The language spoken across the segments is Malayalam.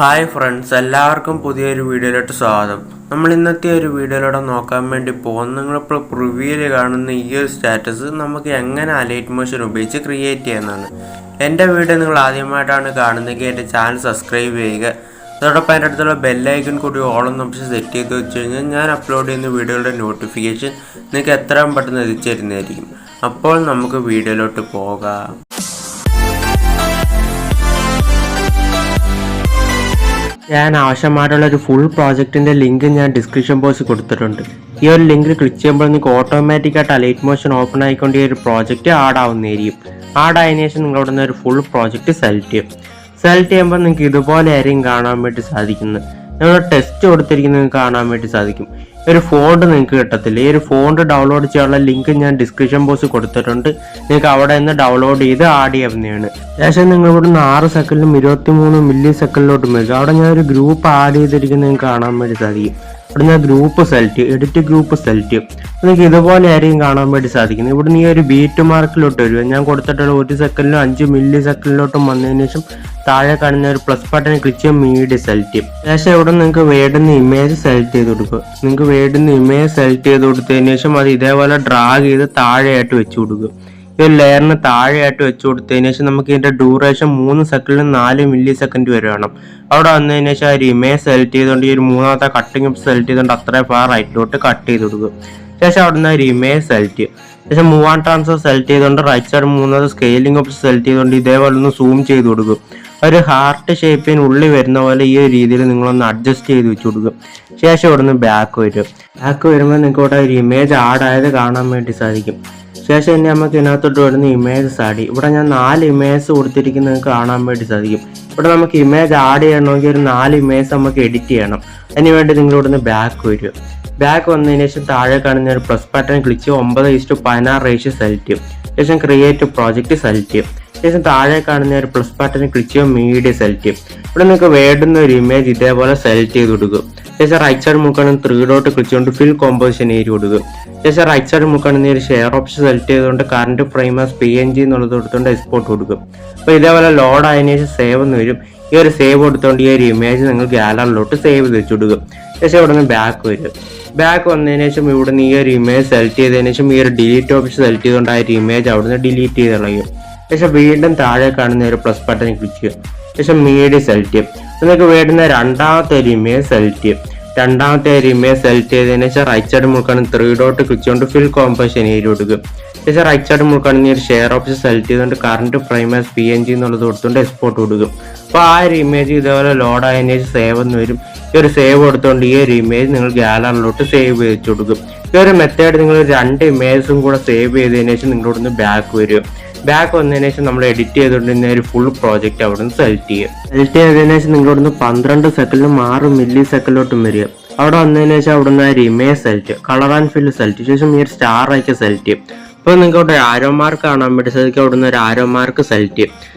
ഹായ് ഫ്രണ്ട്സ്, എല്ലാവർക്കും പുതിയൊരു വീഡിയോയിലോട്ട് സ്വാഗതം. നമ്മൾ ഇന്നത്തെ ഒരു വീഡിയോയിലൂടെ നോക്കാൻ വേണ്ടി പോകുന്നത് നിങ്ങളിപ്പോൾ പ്രിവ്യൂവിൽ കാണുന്ന ഈ ഒരു സ്റ്റാറ്റസ് നമുക്ക് എങ്ങനെ അലൈറ്റ് മോഷൻ ഉപയോഗിച്ച് ക്രിയേറ്റ് ചെയ്യാമെന്നാണ്. എൻ്റെ വീഡിയോ നിങ്ങൾ ആദ്യമായിട്ടാണ് കാണുന്നതെങ്കിൽ എൻ്റെ ചാനൽ സബ്സ്ക്രൈബ് ചെയ്യുക. അതോടൊപ്പം അതിൻ്റെ അടുത്തുള്ള ബെല്ലൈക്കൺ കൂടി ഓളെന്ന് ഓപ്ഷൻ സെറ്റ് ചെയ്ത് വെച്ച് കഴിഞ്ഞാൽ ഞാൻ അപ്ലോഡ് ചെയ്യുന്ന വീഡിയോയുടെ നോട്ടിഫിക്കേഷൻ നിങ്ങൾക്ക് എത്രയും പെട്ടെന്ന് എത്തിച്ചേരുന്നതായിരിക്കും. അപ്പോൾ നമുക്ക് വീഡിയോയിലോട്ട് പോകാം. ഞാൻ ആവശ്യമായിട്ടുള്ള ഒരു ഫുൾ പ്രോജക്റ്റിൻ്റെ ലിങ്ക് ഞാൻ ഡിസ്ക്രിപ്ഷൻ ബോക്സിൽ കൊടുത്തിട്ടുണ്ട്. ഈ ഒരു ലിങ്കിൽ ക്ലിക്ക് ചെയ്യുമ്പോൾ നിങ്ങൾക്ക് ഓട്ടോമാറ്റിക്കായിട്ട് അലൈറ്റ് മോഷൻ ഓപ്പൺ ആയിക്കൊണ്ട് ഈ ഒരു പ്രോജക്റ്റ് ആഡ് ആവുന്നതായിരിക്കും. ആഡ് ആയതിനു ശേഷം നിങ്ങൾ അവിടെ നിന്ന് ഒരു ഫുൾ പ്രോജക്റ്റ് സെലക്ട് ചെയ്യും. സെലക്ട് ചെയ്യുമ്പോൾ നിങ്ങൾക്ക് ഇതുപോലെ ആയിരിക്കും കാണാൻ വേണ്ടി സാധിക്കുന്നത്. നിങ്ങൾ ടെസ്റ്റ് കൊടുത്തിരിക്കുന്നത് നിങ്ങൾക്ക് കാണാൻ വേണ്ടി സാധിക്കും. ഒരു ഫോണ്ട് നിങ്ങൾക്ക് കിട്ടത്തില്ല. ഈ ഒരു ഫോണ്ട് ഡൗൺലോഡ് ചെയ്യാനുള്ള ലിങ്ക് ഞാൻ ഡിസ്ക്രിപ്ഷൻ ബോക്സിൽ കൊടുത്തിട്ടുണ്ട്. നിങ്ങൾക്ക് അവിടെ നിന്ന് ഡൗൺലോഡ് ചെയ്ത് ആഡ് ചെയ്യാവുന്നതാണ്. ശേഷം നിങ്ങൾ ഇവിടുന്ന് 6 സെക്കൻഡിലും 23 മില്ലി സെക്കൻഡിലോട്ടും വരും. അവിടെ ഞാൻ ഒരു ഗ്രൂപ്പ് ആഡ് ചെയ്തിരിക്കുന്നത് നിങ്ങൾക്ക് കാണാൻ വേണ്ടി സാധിക്കും. ഇവിടെ ഞാൻ ഗ്രൂപ്പ് സെലക്ട് ചെയ്യും, എഡിറ്റ് ഗ്രൂപ്പ് സെലക്ട് ചെയ്യും. നിങ്ങൾക്ക് ഇതുപോലെ ആയിരിക്കും കാണാൻ വേണ്ടി സാധിക്കുന്നത്. ഇവിടുന്ന് ഈ ഒരു ബീറ്റ് മാർക്കിലോട്ട് വരും. ഞാൻ കൊടുത്തിട്ടുള്ള 1 സെക്കൻഡിലും 5 മില്ലി സെക്കൻഡിലോട്ടും വന്നതിന് ശേഷം താഴെ കാണുന്ന ഒരു പ്ലസ് ബട്ടൺ ക്ലിക്ക് ചെയ്യും, മീഡിയ സെലക്ട് ചെയ്യും. ശേഷം ഇവിടെ നിങ്ങൾക്ക് വേണ്ടുന്ന ഇമേജ് സെലക്ട് ചെയ്ത് കൊടുക്കുക. നിങ്ങൾക്ക് വേണ്ടുന്ന ഇമേജ് സെലക്ട് ചെയ്ത് കൊടുത്തതിന് ശേഷം അത് ഇതേപോലെ ഡ്രാഗ് ചെയ്ത് താഴെയായിട്ട് വെച്ച് കൊടുക്കുക. ഈ ഒരു ലെയറിന് താഴെയായിട്ട് വെച്ച് കൊടുത്തതിന് ശേഷം നമുക്ക് ഇതിന്റെ ഡ്യൂറേഷൻ 3 സെക്കൻഡിൽ 4 മില്ലി സെക്കൻഡ് വരെ വേണം. അവിടെ വന്നതിന് ശേഷം ആ ഒരു ഇമേജ് സെലക്ട് ചെയ്തുകൊണ്ട് ഈ ഒരു മൂന്നാമത്തെ കട്ടിങ് സെലക്ട് ചെയ്തുകൊണ്ട് അത്രയും ഫാർ റൈറ്റിലോട്ട് കട്ട് ചെയ്ത് കൊടുക്കുക. ശേഷം അവിടെ നിന്ന് ഒരു ഇമേജ് സെലക്ട് ചെയ്യും. ശേഷം മൂവ് ആൻഡ് ട്രാൻസ്ഫർ സെലക്ട് ചെയ്തുകൊണ്ട് റൈറ്റ് സൈഡ് മൂന്നാമത് സ്കെയിലിംഗ് ഓപ്ഷൻ സെലക്ട് ചെയ്തുകൊണ്ട് ഇതേപോലെ ഒന്ന് സൂം ചെയ്ത് കൊടുക്കും. ഒരു ഹാർട്ട് ഷേപ്പിന് ഉള്ളിൽ വരുന്ന പോലെ ഈ ഒരു രീതിയിൽ നിങ്ങളൊന്ന് അഡ്ജസ്റ്റ് ചെയ്ത് വെച്ച് കൊടുക്കും. ശേഷം ഇവിടെ നിന്ന് ബാക്ക് വരും. ബാക്ക് വരുമ്പോൾ നിങ്ങൾക്ക് ഇവിടെ ഒരു ഇമേജ് ആഡ് ആയത് കാണാൻ വേണ്ടി സാധിക്കും. ശേഷം ഇനി നമുക്ക് ഇതിനകത്തോട്ട് വരുന്ന ഇമേജസ് ആഡ് ചെയ്യും. ഇവിടെ ഞാൻ 4 ഇമേജസ് കൊടുത്തിരിക്കുന്നത് കാണാൻ വേണ്ടി സാധിക്കും. ഇവിടെ നമുക്ക് ഇമേജ് ആഡ് ചെയ്യണമെങ്കിൽ ഒരു 4 ഇമേജ് നമുക്ക് എഡിറ്റ് ചെയ്യണം. അതിനുവേണ്ടി നിങ്ങൾ ഇവിടുന്ന് ബാക്ക് വരും. ബാക്ക് വന്നതിന് ശേഷം താഴെ കാണുന്ന ഒരു പ്ലസ് ബട്ടൺ ക്ലിക്ക് ചെയ്യും, 9:16 റേഷ്യോ സെലക്ട് ചെയ്യും. ശേഷം ക്രിയേറ്റ് പ്രോജക്റ്റ് സെലക്ട് ചെയ്യും. ശേഷം താഴെ കാണുന്ന ഒരു പ്ലസ് ബട്ടൺ ക്ലിക്ക് ചെയ്യും, മീഡിയ സെലക്ട് ചെയ്യും. ഇവിടെ നിങ്ങൾക്ക് വേണ്ടുന്ന ഒരു ഇമേജ് ഇതേപോലെ സെലക്ട് ചെയ്ത് കൊടുക്കും. ശേഷം റൈറ്റ് സൈഡ് മുക്കാണ് 3 ഡോട്ട് ക്ലിക്ക് ചെയ്തുകൊണ്ട് ഫിൽ കോമ്പോസിഷൻ ഏരിയ കൊടുക്കും. ശേഷം റൈറ്റ് സൈഡ് മുക്കാണ് ഒരു ഷെയർ ഓപ്ഷൻ സെലക്ട് ചെയ്തുകൊണ്ട് കറന്റ് ഫ്രെയിം ആസ് PNG എന്നുള്ളത് കൊടുത്തുകൊണ്ട് എക്സ്പോർട്ട് കൊടുക്കും. അപ്പോൾ ഇതേപോലെ ലോഡ് ആയതിനു ശേഷം സേവ് എന്ന് വരും. ഈ ഒരു സേവ് കൊടുത്തുകൊണ്ട് ഈ ഒരു ഇമേജ് നിങ്ങൾ ഗാലറിലോട്ട് സേവ് ചെയ്ത് വെച്ച് കൊടുക്കും. ശേഷം ഇവിടെ നിന്ന് ബാക്ക് വരും. ബാക്ക് വന്നതിന് ശേഷം ഇവിടുന്ന് ഈ ഒരു ഇമേജ് സെലക്ട് ചെയ്തതിനു ശേഷം ഈ ഒരു ഡിലീറ്റ് ഓപ്ഷൻ സെലക്ട് ചെയ്തുകൊണ്ട് ആ ഒരു ഇമേജ് അവിടുന്ന് ഡിലീറ്റ് ചെയ്ത് കളയും. ശേഷം വീണ്ടും താഴെ കാണുന്ന ഒരു പ്ലസ് ബട്ടൺ ക്ലിക്ക് ചെയ്യും. ശേഷം മീഡിയ സെലക്ട് ചെയ്യും. നിങ്ങൾക്ക് വേണ്ടുന്ന രണ്ടാമത്തെ ഒരു ഇമേജ് സെലക്ട് ചെയ്യും. രണ്ടാമത്തെ ഒരു ഇമേജ് സെലക്ട് ചെയ്തതിനു ശേഷം റൈറ്റ് സൈഡ് മുൾക്കാണ് 3 ഡോട്ട് ക്ലിക്ക് ചെയ്തുകൊണ്ട് ഫിൽ കോമ്പോസിഷൻ ഏരിയ കൊടുക്കും. ശേഷം റൈറ്റ് സൈഡ് മുൾക്കാണ് ഒരു ഷെയർ ഓപ്ഷൻ സെലക്ട് ചെയ്തുകൊണ്ട് കറന്റ് ഫ്രെയിം ആസ് PNG എന്നുള്ളത് കൊടുത്തുകൊണ്ട് എക്സ്പോർട്ട് കൊടുക്കും. അപ്പോൾ ആ ഒരു ഇമേജ് ഇതേപോലെ ലോഡ് ആയതിനു ശേഷം സേവ് എന്ന് വരും. ഈ ഒരു സേവ് കൊടുത്തുകൊണ്ട് ഈ ഒരു ഇമേജ് നിങ്ങൾ ഗാലറിലോട്ട് സേവ് ചെയ്ത് കൊടുക്കും. ഈ ഒരു മെത്തേഡ് നിങ്ങൾ 2 ഇമേജസും കൂടെ സേവ് ചെയ്തതിനു ശേഷം നിങ്ങളോടൊന്ന് ബാക്ക് വരും. ബാക്ക് വന്നതിന് ശേഷം നമ്മൾ എഡിറ്റ് ചെയ്തുകൊണ്ടിരുന്ന ഒരു ഫുൾ പ്രോജക്റ്റ് അവിടെ നിന്ന് സെലക്ട് ചെയ്യും. സെലക്ട് ചെയ്തതിനു ശേഷം നിങ്ങളോടൊന്ന് 12 സെക്കൻഡിലും 6 മില്ലി സെക്കൻഡിലോട്ടും വരിക. അവിടെ വന്നതിന് ശേഷം അവിടെ നിന്ന് ഒരു image select, colour and fill select, ശേഷം ഈ ഒരു സ്റ്റാർ ആക്കി സെലക്ട് ചെയ്യും. അപ്പോൾ നിങ്ങൾക്ക് അവിടെ ആരോ മാർക്ക് കാണാൻ വേണ്ടി സാധിക്കും. അവിടെ നിന്ന് ഒരു ആരോ മാർക്ക് സെലക്ട് ചെയ്യും.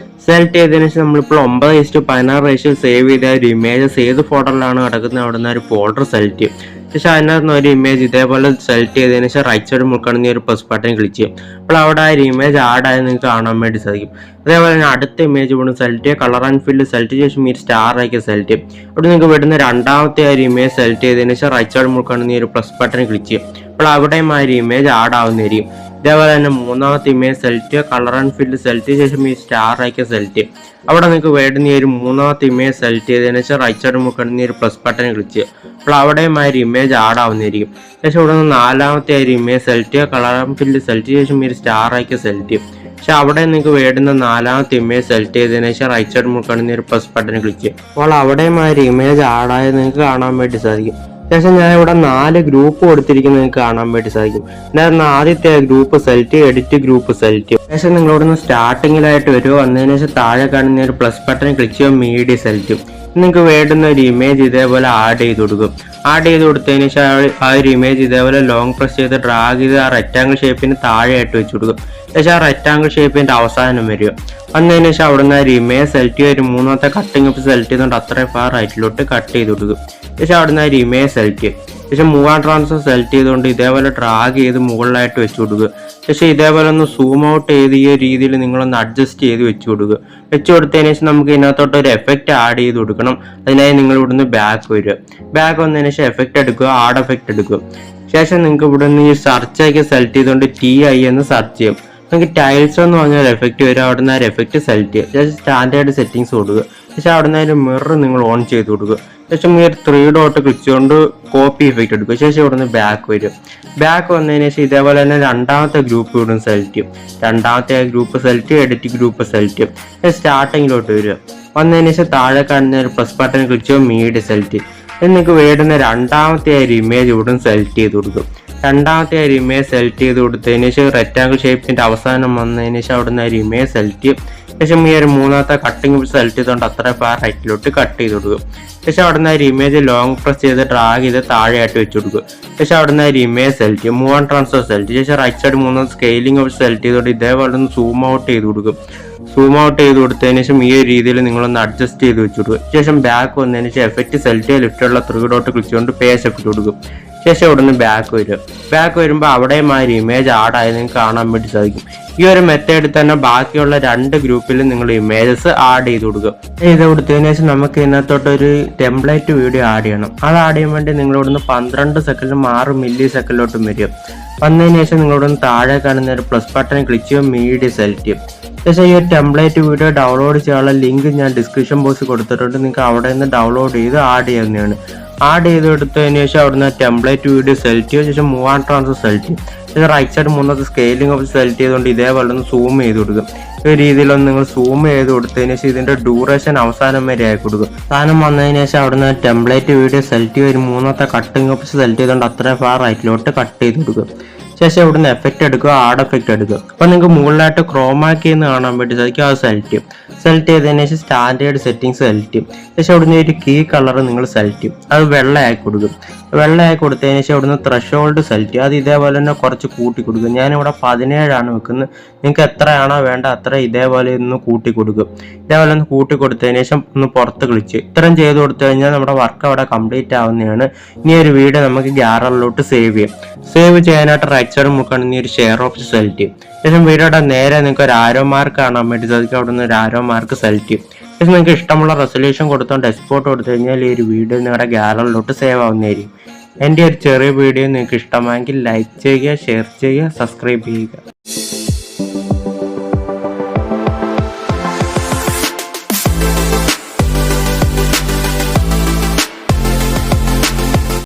സെലക്ട് ചെയ്തതിനു ശേഷം നമ്മളിപ്പോൾ 9:16 റേഷ്യോ സേവ് ചെയ്ത ഒരു ഇമേജസ് ഏത് ഫോൾഡറിലാണ് കിടക്കുന്നത് അവിടെ നിന്ന് ഒരു ഫോൾഡർ സെലക്ട് ചെയ്യും. ശേഷം അതിനകത്ത് ഒരു ഇമേജ് ഇതേപോലെ സെലക്ട് ചെയ്തതിനു ശേഷം റൈറ്റ് സൈഡ് മുൾക്കാണെങ്കിൽ ഒരു പ്ലസ് ബട്ടൺ ക്ലിക്ക് ചെയ്യും. അപ്പോൾ അവിടെ ആ ഒരു ഇമേജ് ആഡ് ആയത് നിങ്ങൾക്ക് കാണാൻ വേണ്ടി സാധിക്കും. അതേപോലെ തന്നെ അടുത്ത ഇമേജ് ഇവിടെ സെലക്ട് ചെയ്യുക, കളർ ആൻഡ് ഫില്ല് സെലക്ട് ചെയ്ത ശേഷം ഈ സ്റ്റാർ ആക്കി സെലക്ട് ചെയ്യും. അവിടെ നിങ്ങൾക്ക് വരുന്ന രണ്ടാമത്തെ ഒരു ഇമേജ് സെലക്ട് ചെയ്തതിനു ശേഷം റൈറ്റ് സൈഡ് മുൾക്കാണെങ്കിൽ ഒരു പ്ലസ് ബട്ടൺ ക്ലിക്ക് ചെയ്യും. അപ്പോൾ അവിടെയും ആ ഒരു ഇമേജ് ആഡ് ആവുന്നതായിരിക്കും. ഇതേപോലെ തന്നെ മൂന്നാമത്തെ ഇമേജ് സെലക്ട് ചെയ്യുക, കളർ ആൻഡ് ഫില്ല് സെലക്ട് ചെയ്ത ശേഷം ഈ സ്റ്റാർ ആക്കി സെലക്ട് ചെയ്യും. അവിടെ നിങ്ങൾക്ക് വേണ്ടുന്ന ഒരു മൂന്നാമത്തെ ഇമേജ് സെലക്ട് ചെയ്തതിനു ശേഷം റൈറ്റ് സൈഡ് മുൾക്കാണെങ്കിൽ ഒരു പ്ലസ് ബട്ടൺ ക്ലിക്ക് ചെയ്യുക. അപ്പോൾ അവിടെയും ആ ഒരു ഇമേജ് ആഡ് ആവുന്നതായിരിക്കും. ശേഷം ഇവിടെ നിന്ന് നാലാമത്തെ ഒരു ഇമേജ് സെലക്ട് ചെയ്യുക, കളർ ആൻഡ് ഫില്ല് സെലക്ട് ചെയ്ത ശേഷം ഈ സ്റ്റാർ ആക്കി സെലക്ട് ചെയ്യും. പക്ഷെ അവിടെ നിങ്ങൾക്ക് വേണ്ടുന്ന 4ാമത്തെ ഇമേജ് സെലക്ട് ചെയ്തതിനു ശേഷം റൈറ്റ് സൈഡ് മുൾക്കാണെങ്കിൽ ഒരു പ്ലസ് ബട്ടൺ ക്ലിക്ക് ചെയ്യും. അപ്പോൾ അവിടെയും ആ ഒരു ഇമേജ് ആഡ് ആയത് നിങ്ങൾക്ക് കാണാൻ വേണ്ടി സാധിക്കും. ശേഷം ഞാൻ ഇവിടെ 4 ഗ്രൂപ്പ് കൊടുത്തിരിക്കുന്നത് നിങ്ങൾക്ക് കാണാൻ വേണ്ടി സാധിക്കും. ഞാൻ ആദ്യത്തെ ഗ്രൂപ്പ് സെലക്ട് ചെയ്യും, എഡിറ്റ് ഗ്രൂപ്പ് സെലക്ട് ചെയ്യും. ശേഷം നിങ്ങൾ ഇവിടെ നിന്ന് സ്റ്റാർട്ടിങ്ങിലായിട്ട് വരുമോ, വന്നതിന് ശേഷം താഴെ കാണുന്ന ഒരു പ്ലസ് ബട്ടൺ ക്ലിക്ക് ചെയ്യും, മീഡിയ സെലക്ട് ചെയ്യും. നിങ്ങൾക്ക് വേണ്ടുന്ന ഒരു ഇമേജ് ഇതേപോലെ ആഡ് ചെയ്ത് കൊടുക്കും. ആഡ് ചെയ്ത് കൊടുത്തതിന് ശേഷം ആ ഒരു ഇമേജ് ഇതേപോലെ ലോങ് പ്രസ് ചെയ്ത് ഡ്രാഗ് ചെയ്ത് ആ റെക്റ്റാങ്കിൾ ഷേപ്പിന് താഴെയായിട്ട് വെച്ച് കൊടുക്കും. ശേഷം ആ റെക്റ്റാങ്കിൾ ഷേപ്പിന്റെ അവസാനം വരിക. വന്നതിന് ശേഷം അവിടെ നിന്ന് ഒരു ഇമേജ് സെലക്ട് ചെയ്ത് ഒരു മൂന്നാമത്തെ കട്ടിങ് ഓപ്ഷൻ സെലക്ട് ചെയ്തുകൊണ്ട് അത്രയും ഫാർ റൈറ്റിലോട്ട് കട്ട് ചെയ്ത് കൊടുക്കും. ശേഷം അവിടെ നിന്ന് ഒരു ഇമേജ് സെലക്ട് ചെയ്യും. ശേഷം മൂവ് ആൻഡ് ട്രാൻസ്ഫർ സെലക്ട് ചെയ്തുകൊണ്ട് ഇതേപോലെ ഡ്രാഗ് ചെയ്ത് മുകളിലായിട്ട് വെച്ച് കൊടുക്കുക. ശേഷം ഇതേപോലെ ഒന്ന് സൂം ഔട്ട് ചെയ്ത് ഈ രീതിയിൽ നിങ്ങളൊന്ന് അഡ്ജസ്റ്റ് ചെയ്ത് വെച്ച് കൊടുക്കുക. വെച്ച് കൊടുത്തതിന് ശേഷം നമുക്ക് ഇതിനകത്തോട്ട് ഒരു എഫക്റ്റ് ആഡ് ചെയ്ത് കൊടുക്കണം. അതിനായി നിങ്ങൾ ഇവിടുന്ന് ബാക്ക് വരിക. ബാക്ക് വന്നതിന് ശേഷം എഫക്റ്റ് എടുക്കുക, ആഡ് എഫക്റ്റ് എടുക്കുക. ശേഷം നിങ്ങൾക്ക് ഇവിടുന്ന് ഈ സെർച്ചൊക്കെ സെലക്ട് ചെയ്തുകൊണ്ട് TI എന്ന് സെർച്ച് ചെയ്യും. നിങ്ങൾക്ക് ടൈൽസ് എന്ന് പറഞ്ഞ ഒരു എഫക്റ്റ് വരും. അവിടുന്ന് ആ ഒരു എഫക്റ്റ് സെലക്ട് ചെയ്യുക. ശേഷം സ്റ്റാൻഡേർഡ് സെറ്റിംഗ്സ് കൊടുക്കുക. ശേഷം അവിടുന്ന് ഒരു മിറർ നിങ്ങൾ ഓൺ ചെയ്ത് കൊടുക്കുക. ശേഷം ഈ 3 ഡോട്ട് ക്ലിക്ക് ചെയ്തുകൊണ്ട് കോപ്പി എഫക്റ്റ് എടുക്കുക. ശേഷം ഇവിടുന്ന് ബാക്ക് വരും. ബാക്ക് വന്നതിന് ശേഷം ഇതേപോലെ തന്നെ രണ്ടാമത്തെ ഗ്രൂപ്പ് ഇവിടുന്ന് സെലക്ട് ചെയ്യും. രണ്ടാമത്തെ ഗ്രൂപ്പ് സെലക്ട് ചെയ്യും, എഡിറ്റ് ഗ്രൂപ്പ് സെലക്ട് ചെയ്യും. സ്റ്റാർട്ടിങ്ങിലോട്ട് വരിക. വന്നതിന് ശേഷം താഴെ കാണുന്ന ഒരു പ്ലസ് ബട്ടൺ ക്ലിക്ക് ചെയ്യും, മീഡിയ സെലക്ട് ചെയ്യും. നിങ്ങൾക്ക് വേണ്ടുന്ന രണ്ടാമത്തെ ഒരു ഇമേജ് ഇവിടുന്ന് സെലക്ട് ചെയ്ത് കൊടുക്കും. രണ്ടാമത്തെ ഒരു ഇമേജ് സെലക്ട് ചെയ്ത് കൊടുത്തതിന് ശേഷം റെക്റ്റാങ്കിൾ ഷേപ്പിന്റെ അവസാനം വന്നതിന് ശേഷം അവിടുന്ന് ഒരു ഇമേജ് സെലക്ട് ചെയ്യും. ശേഷം ഈ ഒരു മൂന്നാമത്തെ കട്ടിങ് സെലക്ട് ചെയ്തുകൊണ്ട് അത്ര റൈറ്റിലോട്ട് കട്ട് ചെയ്ത് കൊടുക്കും. ശേഷം അവിടുന്ന് ഒരു ഇമേജ് ലോങ് പ്രസ് ചെയ്ത് ഡ്രാഗ് ചെയ്ത് താഴെയായിട്ട് വെച്ച് കൊടുക്കും. ശേഷം അവിടുന്ന് ഒരു ഇമേജ് സെലക്ട് ചെയ്യും, മൂവ് ആൻഡ് ട്രാൻസ്ഫർ സെലക്ട് ചെയ്യും. ശേഷം റൈറ്റ് സൈഡ് മൂന്നാമത് സ്കെയിലിംഗ് ഓപ്ഷൻ സെലക്ട് ചെയ്തുകൊണ്ട് ഇതേപോലെ ഒന്ന് സൂം ഔട്ട് ചെയ്ത് കൊടുക്കും. സൂം ഔട്ട് ചെയ്ത് കൊടുത്തതിന് ശേഷം ഈ ഒരു രീതിയിൽ നിങ്ങളൊന്ന് അഡ്ജസ്റ്റ് ചെയ്ത് വെച്ച് കൊടുക്കും. ശേഷം ബാക്ക് വന്നതിന് ശേഷം എഫക്റ്റ് സെലക്ട് ചെയ്ത് ലിഫ്റ്റുള്ള 3 ഡോട്ട് ക്ലിക്ക് ചെയ്തുകൊണ്ട് പേജ് എഫക്റ്റ് കൊടുക്കും. ശേഷം ഇവിടുന്ന് ബാക്ക് വരിക. ബാക്ക് വരുമ്പോൾ അവിടെയും ആ ഒരു ഇമേജ് ആഡ് ആയത് നിങ്ങൾക്ക് കാണാൻ വേണ്ടി സാധിക്കും. ഈ ഒരു മെത്തേഡിൽ തന്നെ ബാക്കിയുള്ള 2 ഗ്രൂപ്പിൽ നിങ്ങൾ ഇമേജസ് ആഡ് ചെയ്ത് കൊടുക്കുക. ചെയ്ത് കൊടുത്തതിന് ശേഷം നമുക്ക് ഇതിനകത്തോട്ട് ഒരു ടെംപ്ലേറ്റ് വീഡിയോ ആഡ് ചെയ്യണം. അത് ആഡ് ചെയ്യാൻ വേണ്ടി നിങ്ങൾ ഇവിടുന്ന് 12 സെക്കൻഡിലും 6 മില്ലി സെക്കൻഡിലോട്ടും വരും. വന്നതിന് ശേഷം നിങ്ങൾ ഇവിടുന്ന് താഴെ കാണുന്ന ഒരു പ്ലസ് ബട്ടൺ ക്ലിക്ക് ചെയ്യും, മീഡിയ സെലക്ട് ചെയ്യും. ശേഷം ഈ ഒരു ടെംപ്ലേറ്റ് വീഡിയോ ഡൗൺലോഡ് ചെയ്യാനുള്ള ലിങ്ക് ഞാൻ ഡിസ്ക്രിപ്ഷൻ ബോക്സിൽ കൊടുത്തിട്ടുണ്ട്. നിങ്ങൾക്ക് അവിടെ നിന്ന് ഡൗൺലോഡ് ചെയ്ത് ആഡ് ചെയ്യാവുന്നതാണ്. ആഡ് ചെയ്ത് എടുത്തതിന് ശേഷം അവിടുന്ന് ടെംപ്ലേറ്റ് വീഡിയോ സെലക്ട് ചെയ്യും. ശേഷം മൂവ് ആൻഡ് ട്രാൻസ്ഫർ സെലക്ട് ചെയ്യും. ശേഷം റൈറ്റ് സൈഡ് മൂന്നാമത്തെ സ്കെയിലിംഗ് ഓപ്ഷൻ സെലക്ട് ചെയ്തുകൊണ്ട് ഇതേപോലെ ഒന്ന് സൂം ചെയ്ത് കൊടുക്കും. ഈ രീതിയിലൊന്ന് നിങ്ങൾ സൂം ചെയ്ത് കൊടുത്തതിന് ശേഷം ഇതിന്റെ ഡ്യൂറേഷൻ അവസാനം വരെ ആയി കൊടുക്കും. സാധനം വന്നതിന് ശേഷം അവിടുന്ന് ടെംപ്ലേറ്റ് വീഡിയോ സെലക്ട് ചെയ്ത് മൂന്നാമത്തെ കട്ടിംഗ് ഓപ്ഷൻ സെലക്ട് ചെയ്തുകൊണ്ട് അത്ര ഫാർ റൈറ്റിലോട്ട് കട്ട് ചെയ്ത് കൊടുക്കും. ശേഷം ഇവിടുന്ന് എഫക്റ്റ് എടുക്കുക, ആഡ് എഫക്റ്റ് എടുക്കുക. അപ്പൊ നിങ്ങൾക്ക് മുകളിലായിട്ട് ക്രോമാക്കി എന്ന് കാണാൻ വേണ്ടി സാധിക്കും. അത് സെലക്ട് ചെയ്യും. സെലക്ട് ചെയ്തതിന് ശേഷം സ്റ്റാൻഡേർഡ് സെറ്റിംഗ്സ് സെലക്ട് ചെയ്യും. ശേഷം ഇവിടുന്ന് ഒരു കീ കളർ നിങ്ങൾ സെലക്ട് ചെയ്യും. അത് വെള്ളയാക്കി കൊടുക്കും. വെള്ളയാക്കി കൊടുത്തതിന് ശേഷം ഇവിടുന്ന് ത്രഷോൾഡ് സെലക്ട് ചെയ്യും. അത് ഇതേപോലെ തന്നെ കുറച്ച് കൂട്ടി കൊടുക്കും. ഞാനിവിടെ 17 വെക്കുന്നത്. നിങ്ങൾക്ക് എത്രയാണോ വേണ്ട അത്ര ഇതേപോലെ ഒന്ന് കൂട്ടി കൊടുക്കും. ഇതേപോലെ ഒന്ന് കൂട്ടി കൊടുത്തതിന് ശേഷം ഒന്ന് പുറത്ത് ക്ലിക്ക്. ഇത്രയും ചെയ്ത് കൊടുത്തു കഴിഞ്ഞാൽ നമ്മുടെ വർക്ക് അവിടെ കംപ്ലീറ്റ് ആവുന്നതാണ്. ഇനി ഒരു വീഡിയോ നമുക്ക് ഗ്യാലറിലോട്ട് സേവ് ചെയ്യാം. സേവ് ചെയ്യാനായിട്ട് റൈറ്റ് സൈഡ് മുക്കാണെങ്കിൽ ഒരു ഷെയർ ഓപ്ഷൻ സെലക്ട് ചെയ്യും. ശേഷം വീഡിയോയുടെ നേരെ നിങ്ങൾക്ക് ഒരു ആരോ മാർക്ക് കാണാൻ വേണ്ടി സാധിക്കും. അവിടെ നിന്ന് ഒരു ആരോ മാർക്ക് സെലക്ട് ചെയ്യും. ശേഷം നിങ്ങൾക്ക് ഇഷ്ടമുള്ള റെസൊല്യൂഷൻ കൊടുത്തോണ്ട് എക്സ്പോർട്ട് കൊടുത്തു കഴിഞ്ഞാൽ ഈ ഒരു വീഡിയോ നിങ്ങളുടെ ഗ്യാലറിലോട്ട് സേവ് ആവുന്നതായിരിക്കും. എൻ്റെ ഒരു ചെറിയ വീഡിയോ നിങ്ങൾക്ക് ഇഷ്ടമായെങ്കിൽ ലൈക്ക് ചെയ്യുക, ഷെയർ ചെയ്യുക, സബ്സ്ക്രൈബ് ചെയ്യുക.